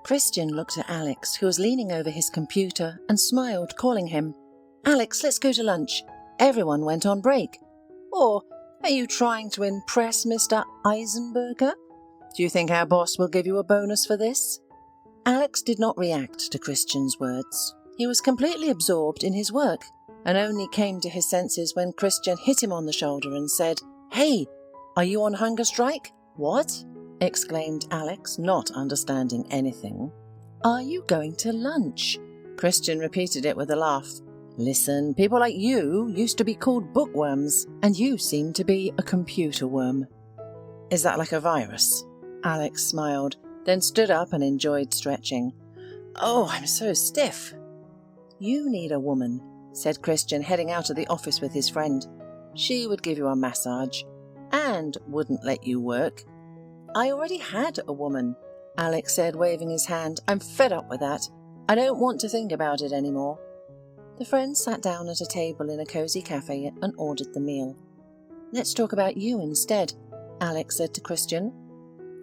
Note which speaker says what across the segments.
Speaker 1: Christian looked at Alex, who was leaning over his computer, and smiled, calling him. "Alex, let's go to lunch. Everyone went on break." "Or are you trying to impress Mr. Eisenberger? Do you think our boss will give you a bonus for this?" Alex did not react to Christian's words. He was completely absorbed in his work, and only came to his senses when Christian hit him on the shoulder and said, "Hey, are you on hunger strike?" "What?" exclaimed Alex, not understanding anything. "Are you going to lunch?" Christian repeated it with a laugh. "Listen, people like you used to be called bookworms, and you seem to be a computer worm." "Is that like a virus?" Alex smiled, then stood up and enjoyed stretching. "Oh, I'm so stiff." "You need a woman," said Christian, heading out of the office with his friend. "She would give you a massage, and wouldn't let you work." "I already had a woman," Alex said, waving his hand. "I'm fed up with that. I don't want to think about it anymore." The friends sat down at a table in a cozy cafe and ordered the meal. "Let's talk about you instead," Alex said to Christian.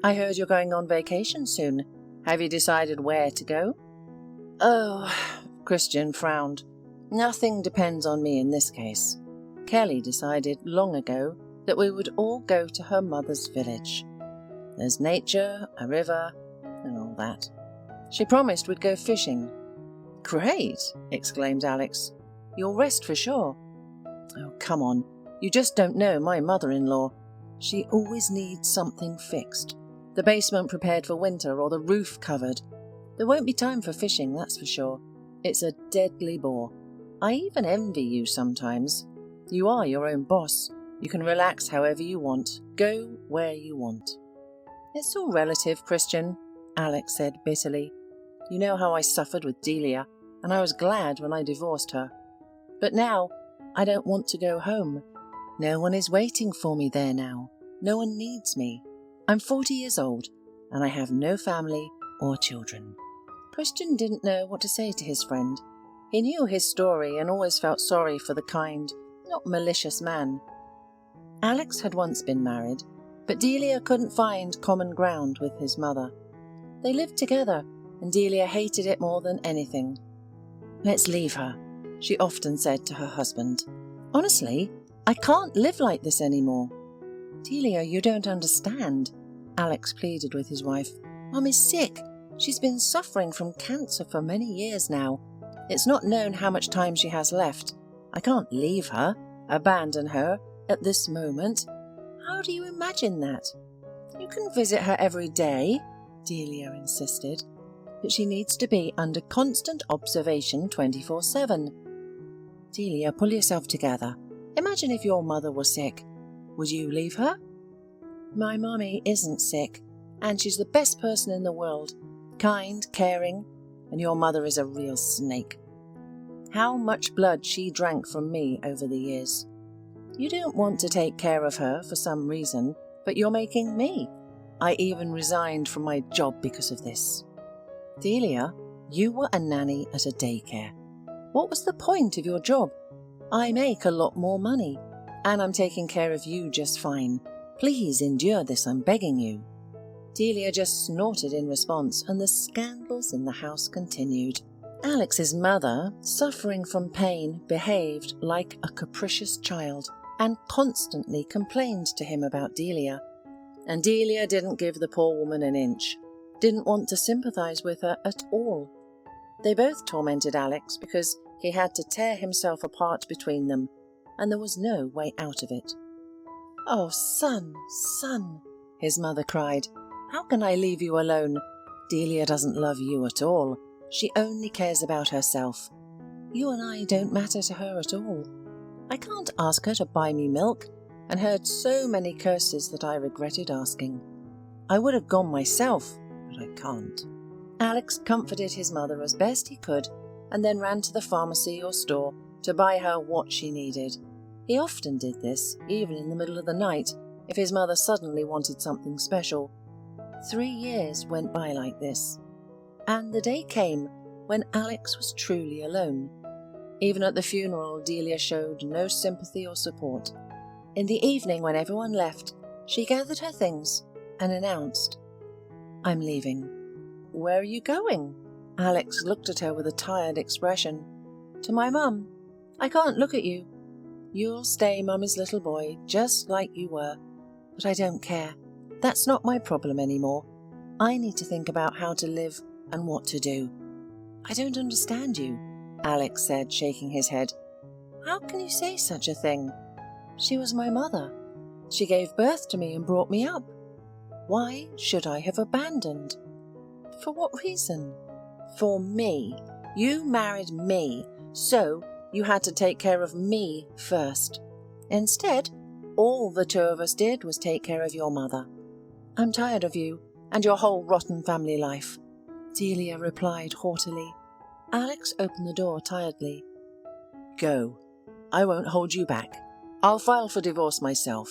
Speaker 1: "I heard you're going on vacation soon. Have you decided where to go?" "Oh," Christian frowned. "Nothing depends on me in this case. Kelly decided long ago that we would all go to her mother's village. There's nature, a river, and all that. She promised we'd go fishing." "Great!" exclaimed Alex. "You'll rest for sure." "Oh, come on. You just don't know my mother-in-law. She always needs something fixed. The basement prepared for winter or the roof covered. There won't be time for fishing, that's for sure. It's a deadly bore. I even envy you sometimes. You are your own boss. You can relax however you want. Go where you want." "It's all relative, Christian," Alex said bitterly. "You know how I suffered with Delia, and I was glad when I divorced her. But now, I don't want to go home. No one is waiting for me there now. No one needs me. I'm 40 years old, and I have no family or children." Christian didn't know what to say to his friend. He knew his story and always felt sorry for the kind, not malicious man. Alex had once been married, but Delia couldn't find common ground with his mother. They lived together, and Delia hated it more than anything. "Let's leave her," she often said to her husband. "Honestly, I can't live like this anymore." "Delia, you don't understand," Alex pleaded with his wife. "Mum is sick. She's been suffering from cancer for many years now. It's not known how much time she has left. I can't leave her, abandon her, at this moment. How do you imagine that?" "You can visit her every day," Delia insisted. "But she needs to be under constant observation 24/7. Delia, pull yourself together. Imagine if your mother was sick. Would you leave her?" "My mommy isn't sick, and she's the best person in the world. Kind, caring, and your mother is a real snake. How much blood she drank from me over the years. You don't want to take care of her for some reason, but you're making me. I even resigned from my job because of this." "Delia, you were a nanny at a daycare. What was the point of your job? I make a lot more money, and I'm taking care of you just fine. Please endure this, I'm begging you." Delia just snorted in response, and the scandals in the house continued. Alex's mother, suffering from pain, behaved like a capricious child and constantly complained to him about Delia. And Delia didn't give the poor woman an inch, didn't want to sympathize with her at all. They both tormented Alex because he had to tear himself apart between them, and there was no way out of it. "Oh, son, son," his mother cried. "How can I leave you alone? Delia doesn't love you at all. She only cares about herself. You and I don't matter to her at all. I can't ask her to buy me milk, and heard so many curses that I regretted asking. I would have gone myself, but I can't." Alex comforted his mother as best he could, and then ran to the pharmacy or store to buy her what she needed. He often did this, even in the middle of the night, if his mother suddenly wanted something special. 3 years went by like this, and the day came when Alex was truly alone. Even at the funeral, Delia showed no sympathy or support. In the evening, when everyone left, she gathered her things and announced, "I'm leaving." Where are you going? Alex looked at her with a tired expression. To my mum. I can't look at you. You'll stay Mummy's little boy, just like you were. But I don't care. That's not my problem anymore. I need to think about how to live and what to do. I don't understand you, Alex said, shaking his head. How can you say such a thing? She was my mother. She gave birth to me and brought me up. Why should I have abandoned? For what reason? For me. You married me, so you had to take care of me first. Instead, all the two of us did was take care of your mother. I'm tired of you and your whole rotten family life, Delia replied haughtily. Alex opened the door tiredly. Go. I won't hold you back. I'll file for divorce myself.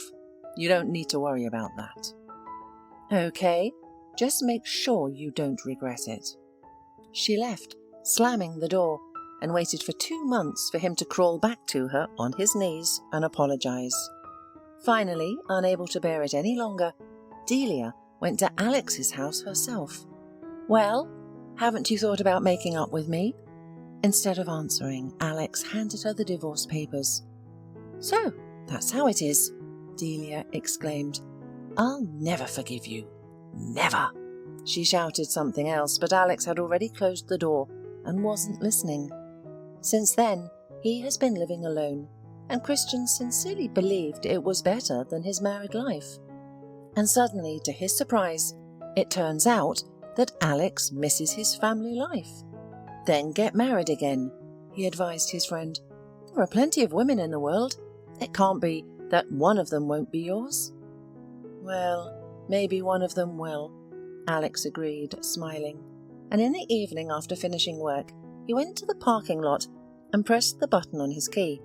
Speaker 1: You don't need to worry about that. Okay, just make sure you don't regret it. She left, slamming the door, and waited for 2 months for him to crawl back to her on his knees and apologize. Finally, unable to bear it any longer, Delia went to Alex's house herself. Well, haven't you thought about making up with me? Instead of answering, Alex handed her the divorce papers. So, that's how it is, Delia exclaimed. I'll never forgive you. Never. She shouted something else, but Alex had already closed the door and wasn't listening. Since then, he has been living alone, and Christian sincerely believed it was better than his married life. And suddenly, to his surprise, it turns out that Alex misses his family life. Then get married again, he advised his friend. There are plenty of women in the world. It can't be that one of them won't be yours. Well, maybe one of them will, Alex agreed, smiling. And in the evening after finishing work, he went to the parking lot and pressed the button on his key.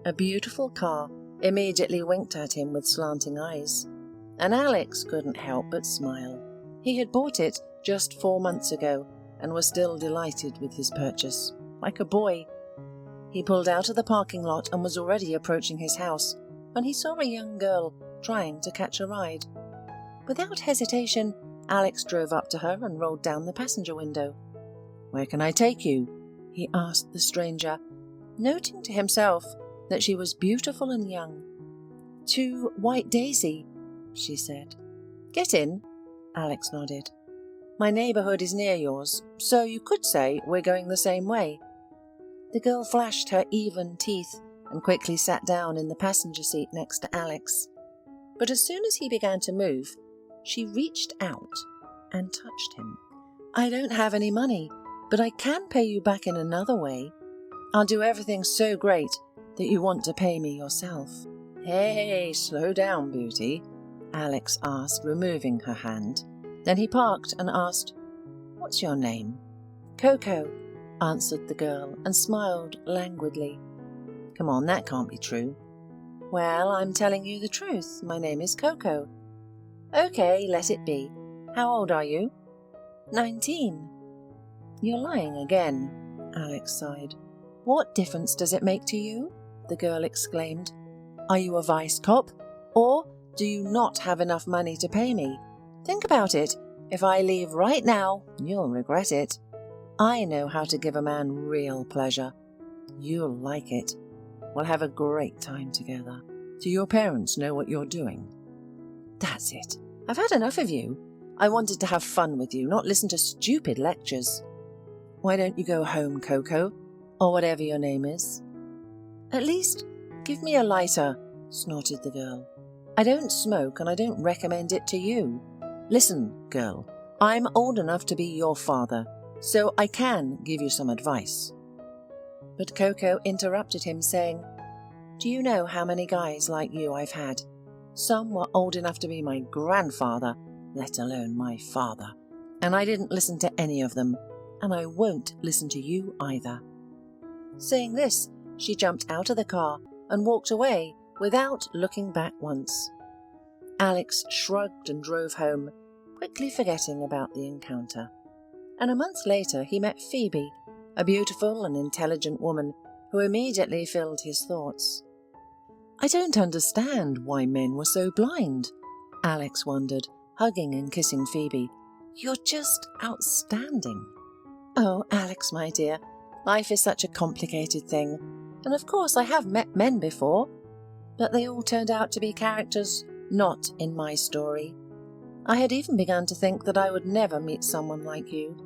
Speaker 1: A beautiful car immediately winked at him with slanting eyes, and Alex couldn't help but smile. He had bought it just 4 months ago and was still delighted with his purchase, like a boy. He pulled out of the parking lot and was already approaching his house when he saw a young girl trying to catch a ride. Without hesitation, Alex drove up to her and rolled down the passenger window. Where can I take you? He asked the stranger, noting to himself that she was beautiful and young. To White Daisy, she said. Get in, Alex nodded. My neighbourhood is near yours, so you could say we're going the same way. The girl flashed her even teeth and quickly sat down in the passenger seat next to Alex. But as soon as he began to move, she reached out and touched him. I don't have any money, but I can pay you back in another way. I'll do everything so great that you want to pay me yourself. Hey, slow down, beauty, Alex asked, removing her hand. Then he parked and asked, What's your name? Coco, answered the girl and smiled languidly. Come on, that can't be true. Well, I'm telling you the truth. My name is Coco. Okay, let it be. How old are you? 19. You're lying again, Alex sighed. What difference does it make to you? The girl exclaimed. Are you a vice cop? Or do you not have enough money to pay me? Think about it. If I leave right now, you'll regret it. I know how to give a man real pleasure. You'll like it. We'll have a great time together. Do your parents know what you're doing? That's it. I've had enough of you. I wanted to have fun with you, not listen to stupid lectures. Why don't you go home, Coco? Or whatever your name is. At least, give me a lighter, snorted the girl. I don't smoke and I don't recommend it to you. Listen, girl, I'm old enough to be your father, so I can give you some advice. But Coco interrupted him, saying, Do you know how many guys like you I've had? Some were old enough to be my grandfather, let alone my father. And I didn't listen to any of them, and I won't listen to you either. Saying this, she jumped out of the car and walked away without looking back once. Alex shrugged and drove home, quickly forgetting about the encounter. And a month later he met Phoebe, a beautiful and intelligent woman who immediately filled his thoughts. I don't understand why men were so blind, Alex wondered, hugging and kissing Phoebe. You're just outstanding. Oh, Alex, my dear, life is such a complicated thing. And of course I have met men before, but they all turned out to be characters not in my story. I had even begun to think that I would never meet someone like you.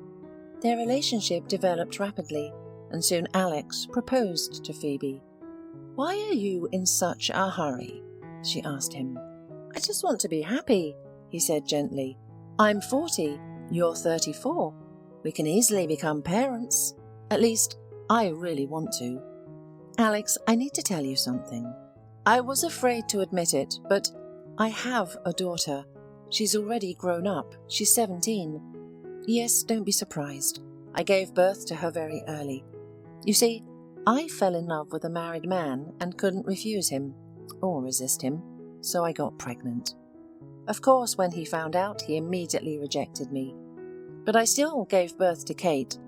Speaker 1: Their relationship developed rapidly, and soon Alex proposed to Phoebe. Why are you in such a hurry? She asked him. I just want to be happy, he said gently. I'm 40, you're 34. We can easily become parents. At least, I really want to. Alex, I need to tell you something. I was afraid to admit it, but I have a daughter. She's already grown up. She's 17. Yes, don't be surprised. I gave birth to her very early. You see, I fell in love with a married man and couldn't refuse him, or resist him, so I got pregnant. Of course, when he found out, he immediately rejected me. But I still gave birth to Kate.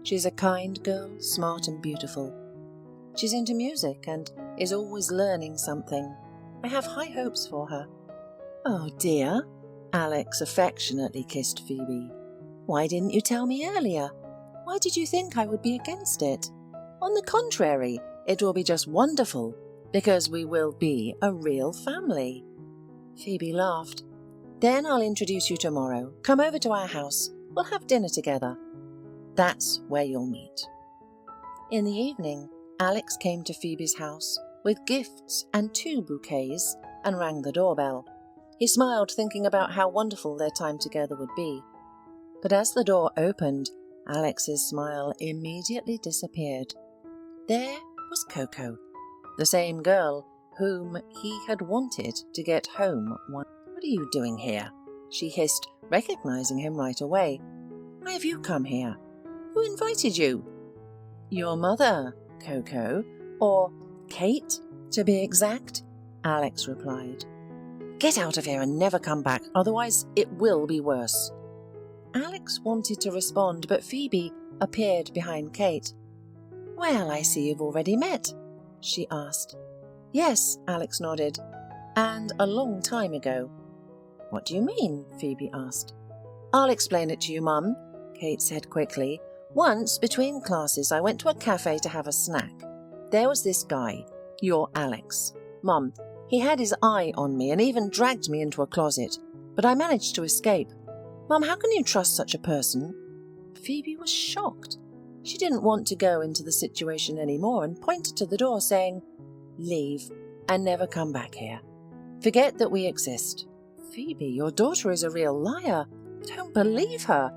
Speaker 1: She's a kind girl, smart and beautiful. She's into music and is always learning something. I have high hopes for her. Oh dear, Alex affectionately kissed Phoebe. Why didn't you tell me earlier? Why did you think I would be against it? On the contrary, it will be just wonderful, because we will be a real family. Phoebe laughed. Then I'll introduce you tomorrow. Come over to our house. We'll have dinner together. That's where you'll meet. In the evening, Alex came to Phoebe's house with gifts and 2 bouquets and rang the doorbell. He smiled, thinking about how wonderful their time together would be. But as the door opened, Alex's smile immediately disappeared. There was Coco, the same girl whom he had wanted to get home one. What are you doing here? She hissed, recognizing him right away. Why have you come here? Who invited you? Your mother, Coco, or Kate, to be exact, Alex replied. Get out of here and never come back, otherwise it will be worse. Alex wanted to respond, but Phoebe appeared behind Kate. Well, I see you've already met, she asked. Yes, Alex nodded, and a long time ago. What do you mean? Phoebe asked. I'll explain it to you, Mum, Kate said quickly. Once, between classes, I went to a cafe to have a snack. There was this guy, your Alex. Mum, he had his eye on me and even dragged me into a closet, but I managed to escape. Mum, how can you trust such a person? Phoebe was shocked. She didn't want to go into the situation anymore and pointed to the door, saying, Leave and never come back here. Forget that we exist. Phoebe, your daughter is a real liar. I don't believe her.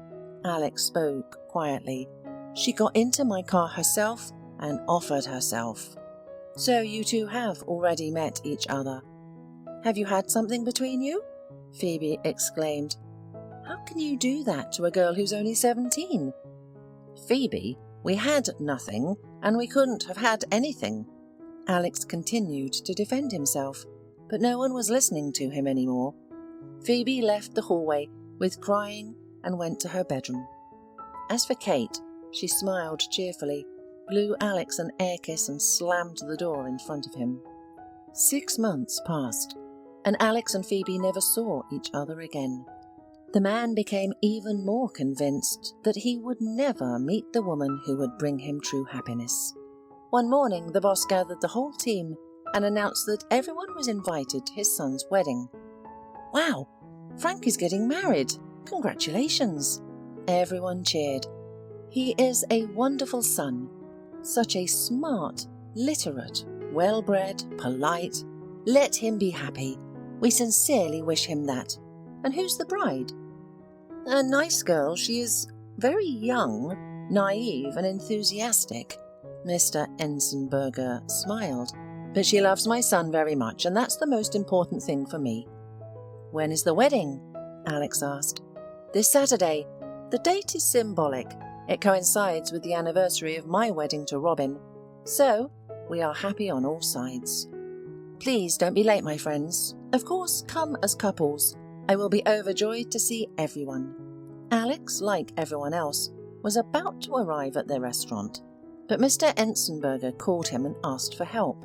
Speaker 1: Alex spoke quietly. She got into my car herself and offered herself. So you two have already met each other. Have you had something between you? Phoebe exclaimed. How can you do that to a girl who's only 17? Phoebe, we had nothing, and we couldn't have had anything. Alex continued to defend himself, but no one was listening to him anymore. Phoebe left the hallway with crying and went to her bedroom. As for Kate, she smiled cheerfully, blew Alex an air kiss and slammed the door in front of him. 6 months passed, and Alex and Phoebe never saw each other again. The man became even more convinced that he would never meet the woman who would bring him true happiness. One morning, the boss gathered the whole team and announced that everyone was invited to his son's wedding. Wow, Frank is getting married. Congratulations. Everyone cheered. He is a wonderful son. Such a smart, literate, well-bred, polite. Let him be happy. We sincerely wish him that. And who's the bride? A nice girl. She is very young, naive and enthusiastic. Mr. Ensenberger smiled. But she loves my son very much, and that's the most important thing for me. When is the wedding? Alex asked. This Saturday. The date is symbolic. It coincides with the anniversary of my wedding to Robin. So, we are happy on all sides. Please don't be late, my friends. Of course, come as couples. I will be overjoyed to see everyone. Alex, like everyone else, was about to arrive at their restaurant, but Mr. Ensenberger called him and asked for help.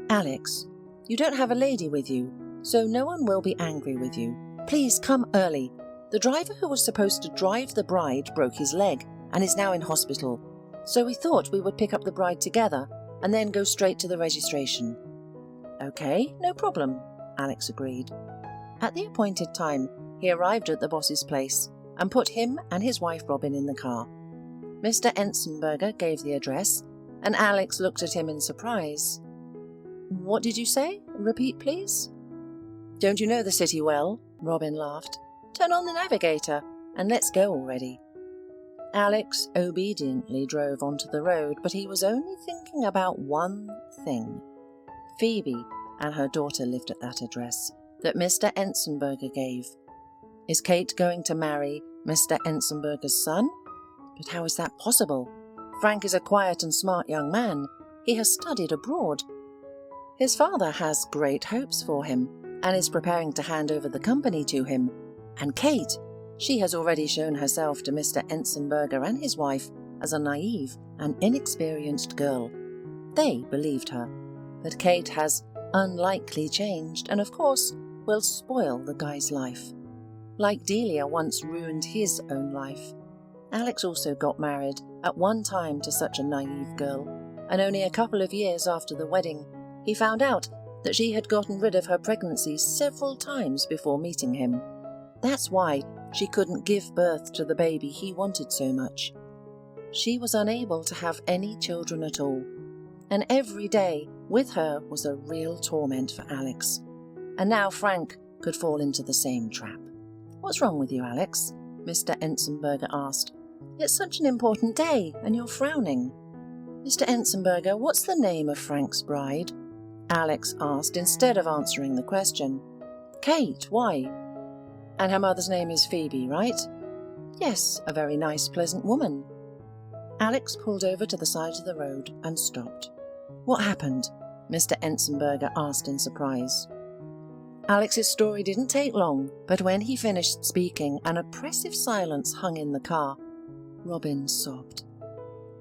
Speaker 1: Alex, you don't have a lady with you, so no one will be angry with you. Please come early. The driver who was supposed to drive the bride broke his leg and is now in hospital, so we thought we would pick up the bride together and then go straight to the registration." "Okay, no problem," Alex agreed. At the appointed time, he arrived at the boss's place and put him and his wife Robin in the car. Mr. Ensenberger gave the address, and Alex looked at him in surprise. "What did you say? Repeat, please." "Don't you know the city well?" Robin laughed. "Turn on the navigator and let's go already." Alex obediently drove onto the road, but he was only thinking about one thing. Phoebe and her daughter lived at that address that Mr. Ensenberger gave. Is Kate going to marry Mr. Ensenberger's son? But how is that possible? Frank is a quiet and smart young man. He has studied abroad. His father has great hopes for him and is preparing to hand over the company to him. And Kate, she has already shown herself to Mr. Ensenberger and his wife as a naive and inexperienced girl. They believed her, but Kate has unlikely changed and, of course, will spoil the guy's life. Like Delia once ruined his own life. Alex also got married at one time to such a naive girl, and only a couple of years after the wedding, he found out that she had gotten rid of her pregnancy several times before meeting him. That's why she couldn't give birth to the baby he wanted so much. She was unable to have any children at all, and every day with her was a real torment for Alex. And now Frank could fall into the same trap. "What's wrong with you, Alex?" Mr. Ensenberger asked. "It's such an important day, and you're frowning." "Mr. Ensenberger, what's the name of Frank's bride?" Alex asked instead of answering the question. "Kate, why?" "And her mother's name is Phoebe, right?" "Yes, a very nice, pleasant woman." Alex pulled over to the side of the road and stopped. "What happened?" Mr. Ensenberger asked in surprise. Alex's story didn't take long, but when he finished speaking, an oppressive silence hung in the car. Robin sobbed.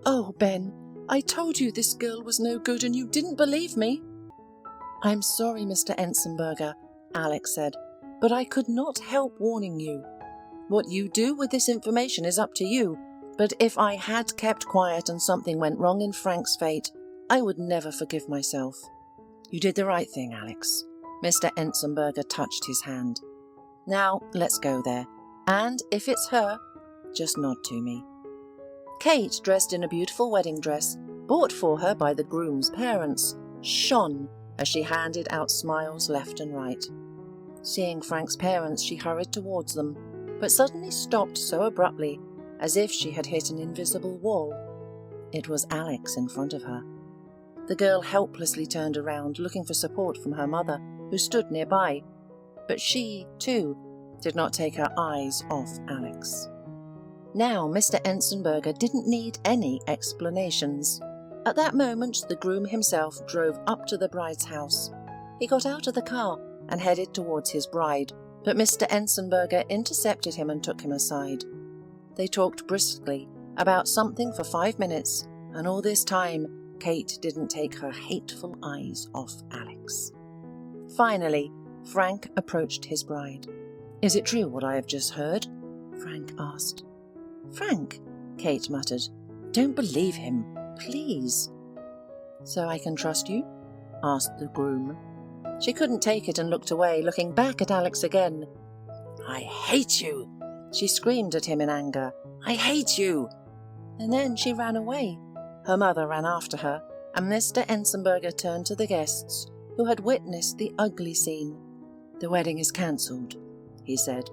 Speaker 1: "Oh, Ben, I told you this girl was no good and you didn't believe me." "I'm sorry, Mr. Ensenberger," Alex said, "but I could not help warning you. What you do with this information is up to you, but if I had kept quiet and something went wrong in Frank's fate, I would never forgive myself." "You did the right thing, Alex." Mr. Ensenberger touched his hand. "Now, let's go there. And if it's her, just nod to me." Kate, dressed in a beautiful wedding dress, bought for her by the groom's parents, shone as she handed out smiles left and right. Seeing Frank's parents, she hurried towards them, but suddenly stopped so abruptly, as if she had hit an invisible wall. It was Alex in front of her. The girl helplessly turned around, looking for support from her mother, who stood nearby, but she, too, did not take her eyes off Alex. Now Mr. Ensenberger didn't need any explanations. At that moment, the groom himself drove up to the bride's house. He got out of the car and headed towards his bride, but Mr. Ensenberger intercepted him and took him aside. They talked briskly about something for 5 minutes, and all this time, Kate didn't take her hateful eyes off Alex. Finally, Frank approached his bride. "Is it true what I have just heard?" Frank asked. "Frank," Kate muttered, "don't believe him, please." "So I can trust you?" asked the groom. She couldn't take it and looked away, looking back at Alex again. "I hate you!" she screamed at him in anger. "I hate you!" And then she ran away. Her mother ran after her, and Mr. Ensenberger turned to the guests, who had witnessed the ugly scene. "The wedding is cancelled," he said,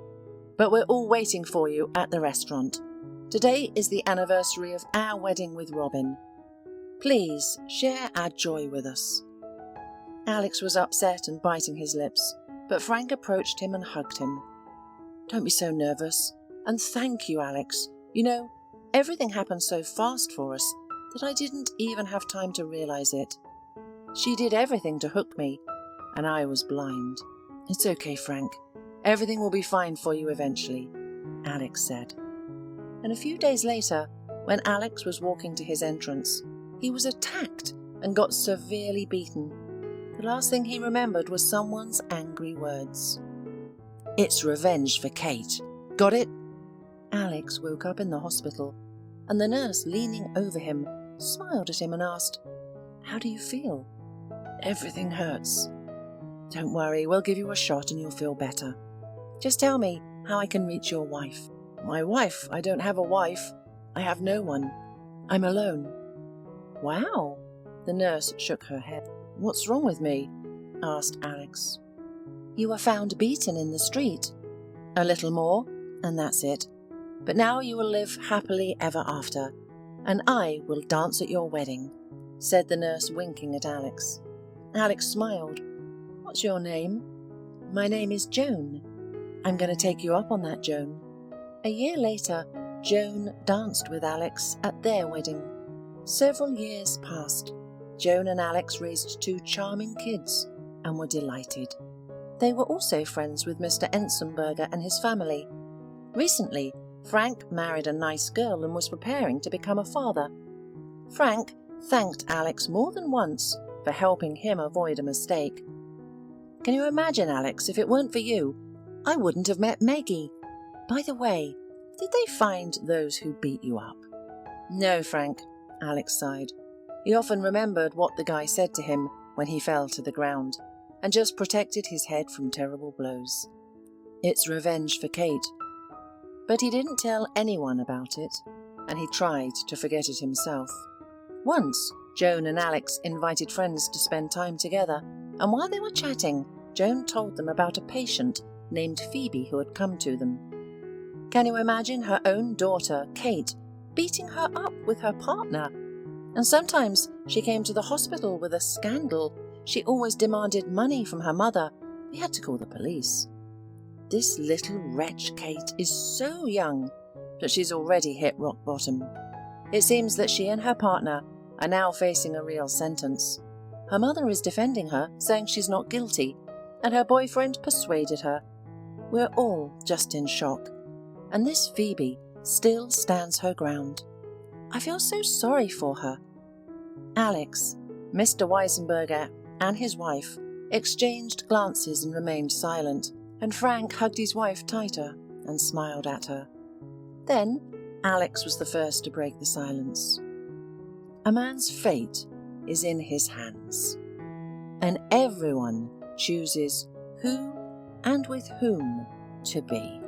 Speaker 1: "but we're all waiting for you at the restaurant. Today is the anniversary of our wedding with Robin. Please share our joy with us." Alex was upset and biting his lips, but Frank approached him and hugged him. "Don't be so nervous, and thank you, Alex. You know, everything happened so fast for us that I didn't even have time to realize it. She did everything to hook me, and I was blind." "It's okay, Frank. Everything will be fine for you eventually," Alex said. And a few days later, when Alex was walking to his entrance, he was attacked and got severely beaten. The last thing he remembered was someone's angry words. "It's revenge for Kate. Got it?" Alex woke up in the hospital, and the nurse, leaning over him, smiled at him and asked, "How do you feel?" "Everything hurts." "Don't worry, we'll give you a shot and you'll feel better. Just tell me how I can reach your wife." "My wife? I don't have a wife. I have no one. I'm alone." "Wow." The nurse shook her head. "What's wrong with me?" asked Alex. "You were found beaten in the street. A little more, and that's it. But now you will live happily ever after, and I will dance at your wedding," said the nurse, winking at Alex. Alex smiled. "What's your name?" "My name is Joan." "I'm going to take you up on that, Joan." A year later, Joan danced with Alex at their wedding. Several years passed. Joan and Alex raised 2 charming kids and were delighted. They were also friends with Mr. Ensenberger and his family. Recently, Frank married a nice girl and was preparing to become a father. Frank thanked Alex more than once for helping him avoid a mistake. "Can you imagine, Alex, if it weren't for you, I wouldn't have met Maggie. By the way, did they find those who beat you up?" "No, Frank," Alex sighed. He often remembered what the guy said to him when he fell to the ground, and just protected his head from terrible blows. It's revenge for Kate. But he didn't tell anyone about it, and he tried to forget it himself. Once, Joan and Alex invited friends to spend time together, and while they were chatting, Joan told them about a patient named Phoebe who had come to them. Can you imagine her own daughter, Kate, beating her up with her partner? And sometimes she came to the hospital with a scandal. She always demanded money from her mother. We had to call the police. This little wretch Kate is so young, but she's already hit rock bottom. It seems that she and her partner are now facing a real sentence. Her mother is defending her, saying she's not guilty, and her boyfriend persuaded her. We're all just in shock, and this Phoebe still stands her ground. I feel so sorry for her. Alex, Mr. Weisenberger, and his wife exchanged glances and remained silent, and Frank hugged his wife tighter and smiled at her. Then Alex was the first to break the silence. "A man's fate is in his hands, and everyone chooses who and with whom to be."